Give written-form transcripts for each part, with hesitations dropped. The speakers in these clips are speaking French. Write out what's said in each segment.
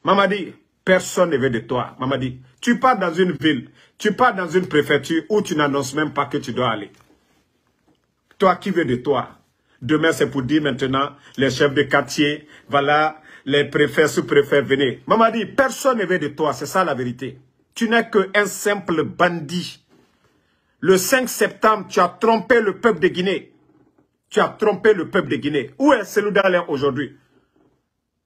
Mamadi, personne ne veut de toi. Mamadi, tu pars dans une ville, tu pars dans une préfecture où tu n'annonces même pas que tu dois aller. Toi, qui veut de toi? Demain, c'est pour dire maintenant, les chefs de quartier, voilà, les préfets, sous-préfets, venez. Mamadi, personne ne veut de toi, c'est ça la vérité. Tu n'es qu'un simple bandit. Le 5 septembre, tu as trompé le peuple de Guinée. Tu as trompé le peuple de Guinée. Où est Cellou Dalein aujourd'hui?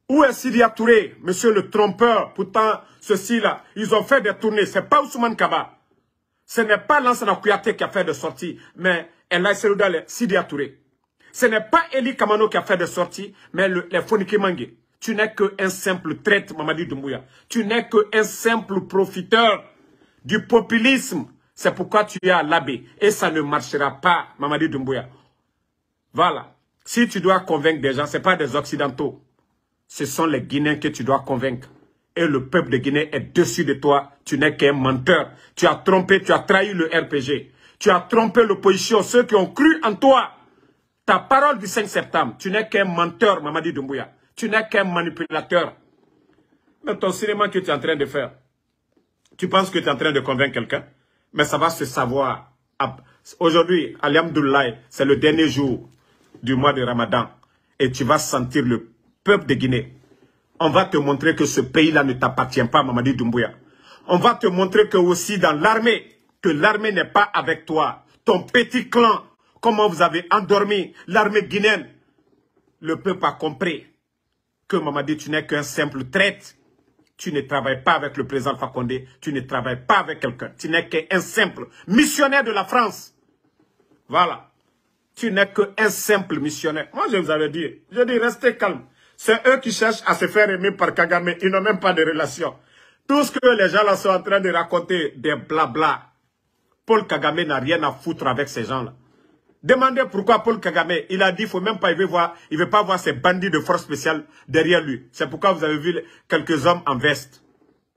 Où est Sidya Touré, monsieur le trompeur? Pourtant, ceux-ci-là, ils ont fait des tournées. Ce n'est pas Ousmane Kaba. Ce n'est pas Lansana Kouyaté qui a fait des sorties, mais Ella Cellou Dalein, Sidya Touré. Ce n'est pas Eli Kamano qui a fait des sorties, mais les Fonike Mangue. Tu n'es qu'un simple traître, Mamadi Doumbouya. Tu n'es qu'un simple profiteur du populisme. C'est pourquoi tu es à l'abbé. Et ça ne marchera pas, Mamadi Doumbouya. Voilà. Si tu dois convaincre des gens, ce n'est pas des Occidentaux. Ce sont les Guinéens que tu dois convaincre. Et le peuple de Guinée est dessus de toi. Tu n'es qu'un menteur. Tu as trompé, tu as trahi le RPG. Tu as trompé l'opposition, ceux qui ont cru en toi. Ta parole du 5 septembre, tu n'es qu'un menteur, Mamadi Doumbouya. Tu n'es qu'un manipulateur. Mais ton cinéma que tu es en train de faire, tu penses que tu es en train de convaincre quelqu'un? Mais ça va se savoir. Aujourd'hui, Alhamdoulilah, c'est le dernier jour du mois de Ramadan. Et tu vas sentir le peuple de Guinée. On va te montrer que ce pays-là ne t'appartient pas, Mamadi Doumbouya. On va te montrer que aussi dans l'armée, que l'armée n'est pas avec toi. Ton petit clan, comment vous avez endormi l'armée guinéenne. Le peuple a compris que Mamadi, tu n'es qu'un simple traître. Tu ne travailles pas avec le président Fakonde. Tu ne travailles pas avec quelqu'un. Tu n'es qu'un simple missionnaire de la France. Voilà. Tu n'es qu'un simple missionnaire. Moi, je vous avais dit, je dis, restez calme. C'est eux qui cherchent à se faire aimer par Kagame. Ils n'ont même pas de relation. Tout ce que les gens là sont en train de raconter, des blabla. Paul Kagame n'a rien à foutre avec ces gens-là. Demandez pourquoi Paul Kagame, il a dit, il faut même pas, il veut pas voir ces bandits de force spéciale derrière lui. C'est pourquoi vous avez vu quelques hommes en veste.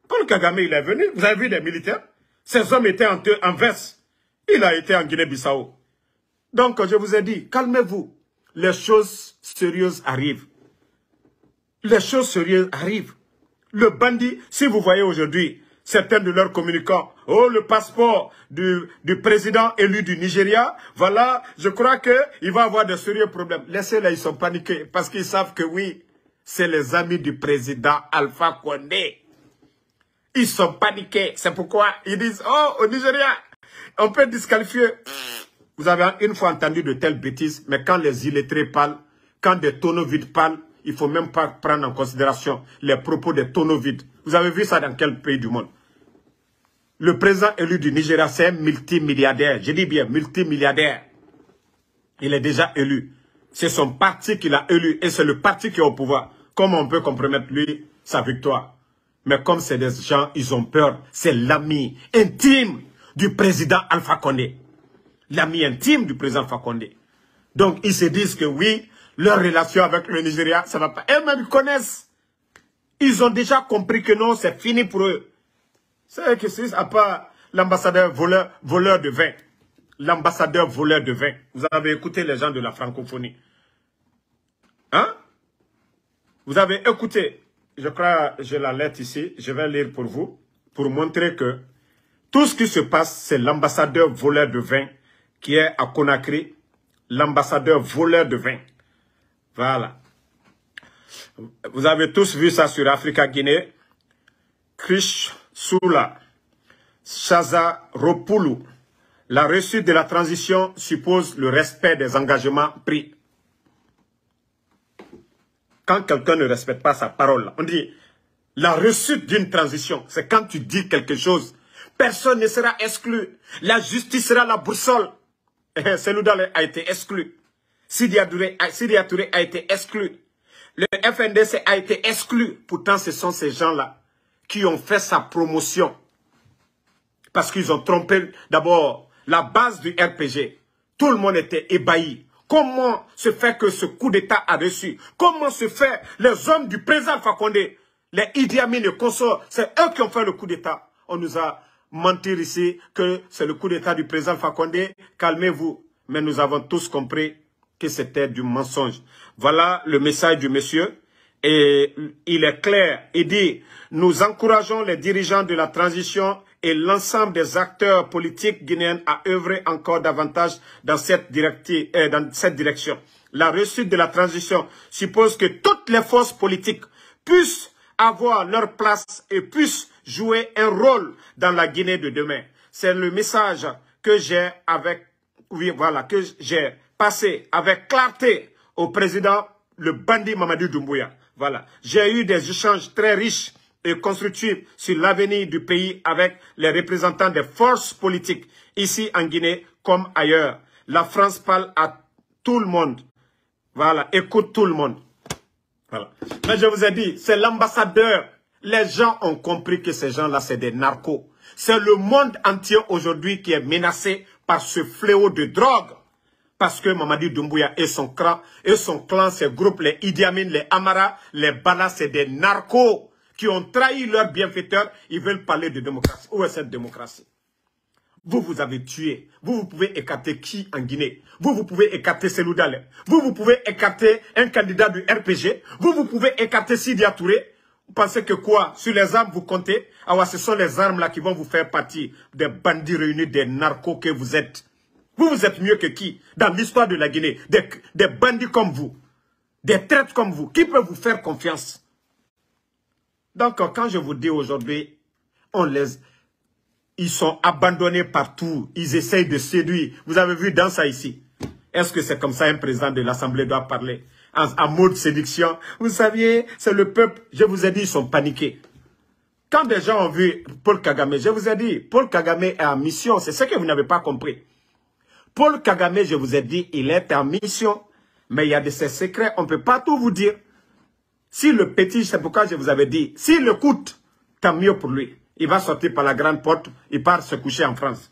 Paul Kagame, il est venu, vous avez vu des militaires? Ces hommes étaient en veste. Il a été en Guinée-Bissau. Donc, je vous ai dit, calmez-vous. Les choses sérieuses arrivent. Les choses sérieuses arrivent. Le bandit, si vous voyez aujourd'hui, certains de leurs communicants, oh, le passeport du président élu du Nigeria, voilà, je crois qu'il va avoir de sérieux problèmes. Laissez-les, ils sont paniqués, parce qu'ils savent que oui, c'est les amis du président Alpha Condé. Ils sont paniqués, c'est pourquoi ils disent, oh, au Nigeria, on peut disqualifier. Vous avez une fois entendu de telles bêtises, mais quand les illettrés parlent, quand des tonneaux vides parlent, il ne faut même pas prendre en considération les propos des tonneaux vides. Vous avez vu ça dans quel pays du monde? Le président élu du Nigeria, c'est un multimilliardaire. Je dis bien multimilliardaire. Il est déjà élu. C'est son parti qui l'a élu et c'est le parti qui est au pouvoir. Comment on peut compromettre lui, sa victoire? Mais comme c'est des gens, ils ont peur. C'est l'ami intime du président Alpha Condé. L'ami intime du président Alpha Condé. Donc, ils se disent que oui, leur relation avec le Nigeria, ça va pas. Eux-mêmes, ils connaissent. Ils ont déjà compris que non, c'est fini pour eux. C'est que c'est à part l'ambassadeur voleur de vin. L'ambassadeur voleur de vin. Vous avez écouté les gens de la francophonie. Hein? Vous avez écouté. Je crois, j'ai la lettre ici. Je vais lire pour vous. Pour montrer que tout ce qui se passe, c'est l'ambassadeur voleur de vin qui est à Conakry. L'ambassadeur voleur de vin. Voilà. Vous avez tous vu ça sur Africa Guinée. Krish Soula, Chaza Ropoulou. La réussite de la transition suppose le respect des engagements pris. Quand quelqu'un ne respecte pas sa parole, on dit la réussite d'une transition, c'est quand tu dis quelque chose. Personne ne sera exclu. La justice sera la boussole. Cellou Dalein a été exclu. Sidya Touré a été exclu. Le FNDC a été exclu. Pourtant, ce sont ces gens-là qui ont fait sa promotion. Parce qu'ils ont trompé d'abord la base du RPG. Tout le monde était ébahi. Comment se fait que ce coup d'État a reçu? Comment se fait les hommes du président Fakonde, les Idi Amin et consorts, c'est eux qui ont fait le coup d'État. On nous a menti ici que c'est le coup d'État du président Fakonde. Calmez-vous. Mais nous avons tous compris que c'était du mensonge. Voilà le message du monsieur. Et il est clair, il dit, nous encourageons les dirigeants de la transition et l'ensemble des acteurs politiques guinéens à œuvrer encore davantage dans cette direction. La réussite de la transition suppose que toutes les forces politiques puissent avoir leur place et puissent jouer un rôle dans la Guinée de demain. C'est le message que j'ai que j'ai passé avec clarté au président, le bandit Mamadou Doumbouya. Voilà. J'ai eu des échanges très riches et constructifs sur l'avenir du pays avec les représentants des forces politiques ici en Guinée comme ailleurs. La France parle à tout le monde. Voilà. Écoute tout le monde. Voilà. Mais je vous ai dit, c'est l'ambassadeur. Les gens ont compris que ces gens-là, c'est des narcos. C'est le monde entier aujourd'hui qui est menacé par ce fléau de drogue. Parce que Mamadou Doumbouya et son clan, ses groupes, les Idi Amin, les Amara, les Bala, c'est des narcos qui ont trahi leurs bienfaiteurs. Ils veulent parler de démocratie. Où est cette démocratie? Vous avez tué. Vous pouvez écarter qui en Guinée? Vous pouvez écarter Selou Dale. Vous pouvez écarter un candidat du RPG. Vous pouvez écarter Sidia Touré. Vous pensez que quoi? Sur les armes, vous comptez? Ah ouais, ce sont les armes là qui vont vous faire partie des bandits réunis, des narcos que vous êtes. Vous êtes mieux que qui dans l'histoire de la Guinée? Des bandits comme vous, des traîtres comme vous, qui peut vous faire confiance? Donc, quand je vous dis aujourd'hui, ils sont abandonnés partout, ils essayent de séduire. Vous avez vu dans ça ici. Est-ce que c'est comme ça un président de l'Assemblée doit parler? En mode séduction. Vous saviez, c'est le peuple. Je vous ai dit, ils sont paniqués. Quand des gens ont vu Paul Kagame, je vous ai dit, Paul Kagame est en mission. C'est ce que vous n'avez pas compris. Paul Kagame, je vous ai dit, il est en mission, mais il y a de ses secrets, on ne peut pas tout vous dire. Si le petit, c'est pourquoi je vous avais dit, s'il écoute, tant mieux pour lui. Il va sortir par la grande porte, il part se coucher en France.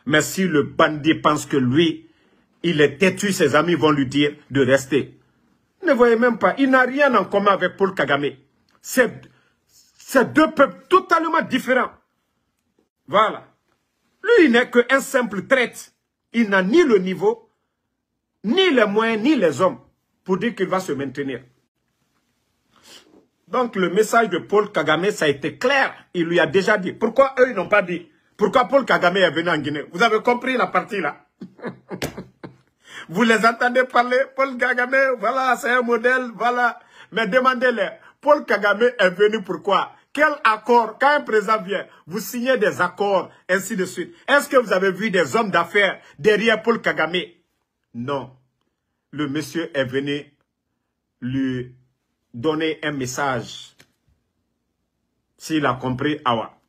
Mais si le bandit pense que lui, il est têtu, ses amis vont lui dire de rester. Ne voyez même pas, il n'a rien en commun avec Paul Kagame. C'est deux peuples totalement différents. Voilà. Lui, il n'est qu'un simple traître. Il n'a ni le niveau, ni les moyens, ni les hommes pour dire qu'il va se maintenir. Donc le message de Paul Kagame, ça a été clair. Il lui a déjà dit. Pourquoi eux, ils n'ont pas dit? Pourquoi Paul Kagame est venu en Guinée? Vous avez compris la partie là? Vous les entendez parler? Paul Kagame, voilà, c'est un modèle, voilà. Mais demandez-les, Paul Kagame est venu pourquoi? Quel accord? Quand un président vient, vous signez des accords, ainsi de suite. Est-ce que vous avez vu des hommes d'affaires derrière Paul Kagame? Non. Le monsieur est venu lui donner un message. S'il a compris, awa.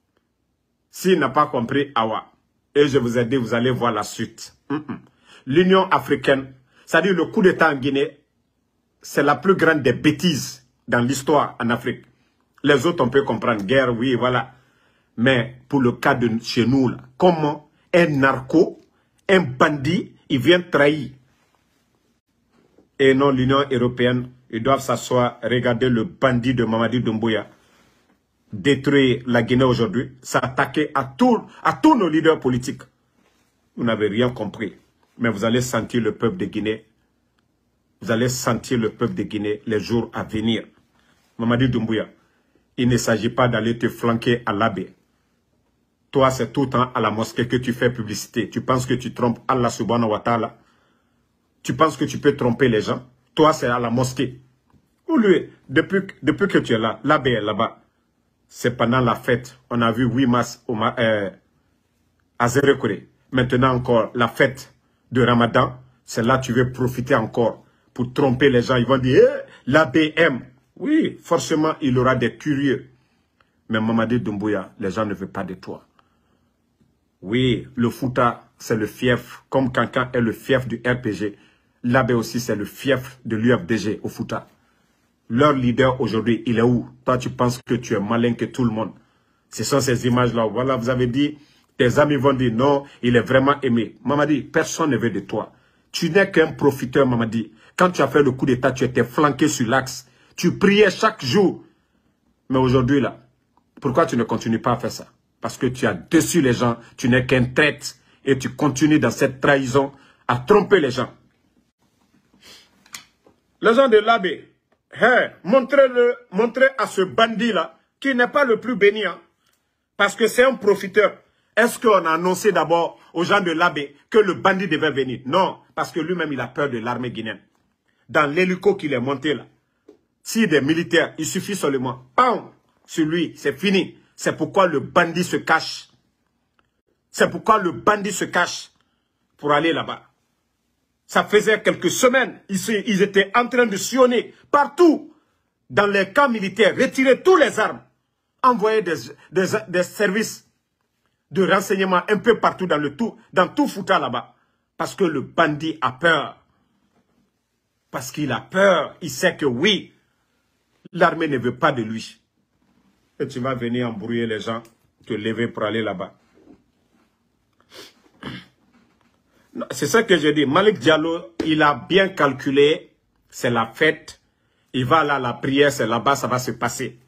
S'il n'a pas compris, awa. Et je vous ai dit, vous allez voir la suite. L'Union africaine, c'est-à-dire le coup d'État en Guinée, c'est la plus grande des bêtises dans l'histoire en Afrique. Les autres, on peut comprendre. Guerre, oui, voilà. Mais pour le cas de chez nous, là, comment un narco, un bandit, il vient trahir. Et non, l'Union européenne, ils doivent s'asseoir, regarder le bandit de Mamadou Doumbouya détruire la Guinée aujourd'hui, s'attaquer à tous nos leaders politiques. Vous n'avez rien compris. Mais vous allez sentir le peuple de Guinée. Vous allez sentir le peuple de Guinée les jours à venir. Mamadou Doumbouya, il ne s'agit pas d'aller te flanquer à l'abbé. Toi, c'est tout le temps à la mosquée que tu fais publicité. Tu penses que tu trompes Allah subhanahu wa ta'ala. Tu penses que tu peux tromper les gens. Toi, c'est à la mosquée. Ou lui, depuis que tu es là, l'abbé est là-bas. C'est pendant la fête. On a vu 8 mars à Zérekore. Maintenant encore, la fête de Ramadan. C'est là que tu veux profiter encore pour tromper les gens. Ils vont dire, l'abbé aime. Oui, forcément, il aura des curieux. Mais Mamadou Doumbouya, les gens ne veulent pas de toi. Oui, le Fouta, c'est le fief. Comme Kankan est le fief du RPG. L'abbé aussi, c'est le fief de l'UFDG au Fouta. Leur leader aujourd'hui, il est où? Toi, tu penses que tu es malin que tout le monde. Ce sont ces images-là. Voilà, vous avez dit, tes amis vont dire non, il est vraiment aimé. Mamadi, personne ne veut de toi. Tu n'es qu'un profiteur, Mamadi. Quand tu as fait le coup d'État, tu étais flanqué sur l'axe. Tu priais chaque jour. Mais aujourd'hui, là, pourquoi tu ne continues pas à faire ça? Parce que tu as déçu les gens, tu n'es qu'un traître. Et tu continues dans cette trahison à tromper les gens. Les gens de l'abbé, montrez à ce bandit-là, qui n'est pas le plus béni, hein, parce que c'est un profiteur. Est-ce qu'on a annoncé d'abord aux gens de l'Abbé que le bandit devait venir? Non, parce que lui-même, il a peur de l'armée guinéenne. Dans l'hélico qu'il est monté là, s'il des militaires, il suffit seulement, pam, sur lui, c'est fini. C'est pourquoi le bandit se cache. C'est pourquoi le bandit se cache pour aller là-bas. Ça faisait quelques semaines, ils étaient en train de sillonner partout dans les camps militaires, retirer toutes les armes, envoyer des services de renseignement un peu partout dans tout Fouta là-bas. Parce que le bandit a peur. Parce qu'il a peur. Il sait que oui, l'armée ne veut pas de lui. Et tu vas venir embrouiller les gens, te lever pour aller là-bas. C'est ça que je dis. Malick Diallo, il a bien calculé. C'est la fête. Il va là, la prière, c'est là-bas, ça va se passer.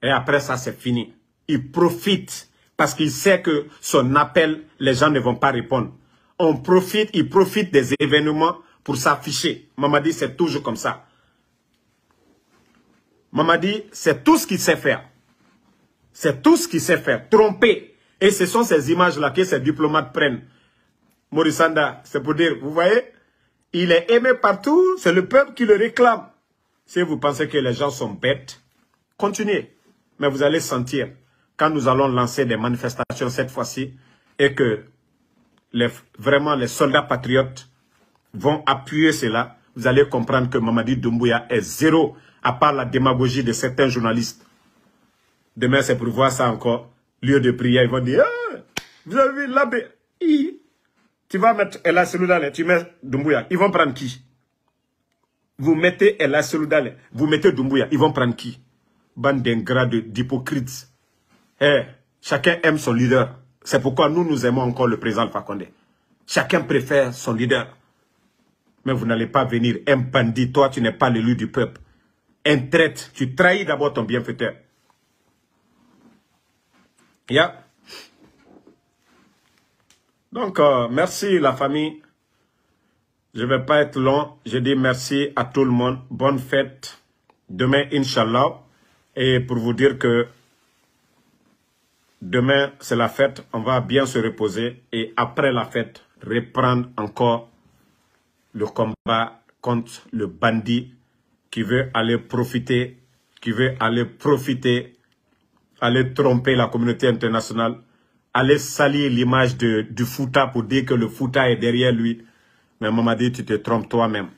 Et après ça, c'est fini. Il profite. Parce qu'il sait que son appel, les gens ne vont pas répondre. Il profite des événements pour s'afficher. Mamadi, c'est toujours comme ça. Mamadi, c'est tout ce qu'il sait faire. C'est tout ce qu'il sait faire. Tromper. Et ce sont ces images-là que ces diplomates prennent. Maurice Sanda, c'est pour dire, vous voyez, il est aimé partout, c'est le peuple qui le réclame. Si vous pensez que les gens sont bêtes, continuez. Mais vous allez sentir, quand nous allons lancer des manifestations cette fois-ci, et que vraiment les soldats patriotes vont appuyer cela, vous allez comprendre que Mamadi Doumbouya est zéro, à part la démagogie de certains journalistes. Demain, c'est pour voir ça encore. Lieu de prière, ils vont dire, ah, vous avez vu l'abbé. Tu vas mettre Ella Seloudale, tu mets Doumbouya. Ils vont prendre qui? Vous mettez Ella Seloudale, vous mettez Doumbouya. Ils vont prendre qui? Bande d'ingrats, d'hypocrites. Chacun aime son leader. C'est pourquoi nous aimons encore le président Alpha Condé. Chacun préfère son leader. Mais vous n'allez pas venir un bandit. Toi, tu n'es pas l'élu du peuple. Un traître. Tu trahis d'abord ton bienfaiteur. Yeah. Donc, merci la famille. Je ne vais pas être long. Je dis merci à tout le monde. Bonne fête. Demain, Inch'Allah. Et pour vous dire que demain, c'est la fête. On va bien se reposer. Et après la fête, reprendre encore le combat contre le bandit qui veut aller profiter, aller tromper la communauté internationale, aller salir l'image du Fouta pour dire que le Fouta est derrière lui. Mais Mamadi, tu te trompes toi-même.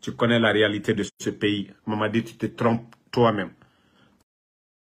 Tu connais la réalité de ce pays. Mamadi, tu te trompes toi-même.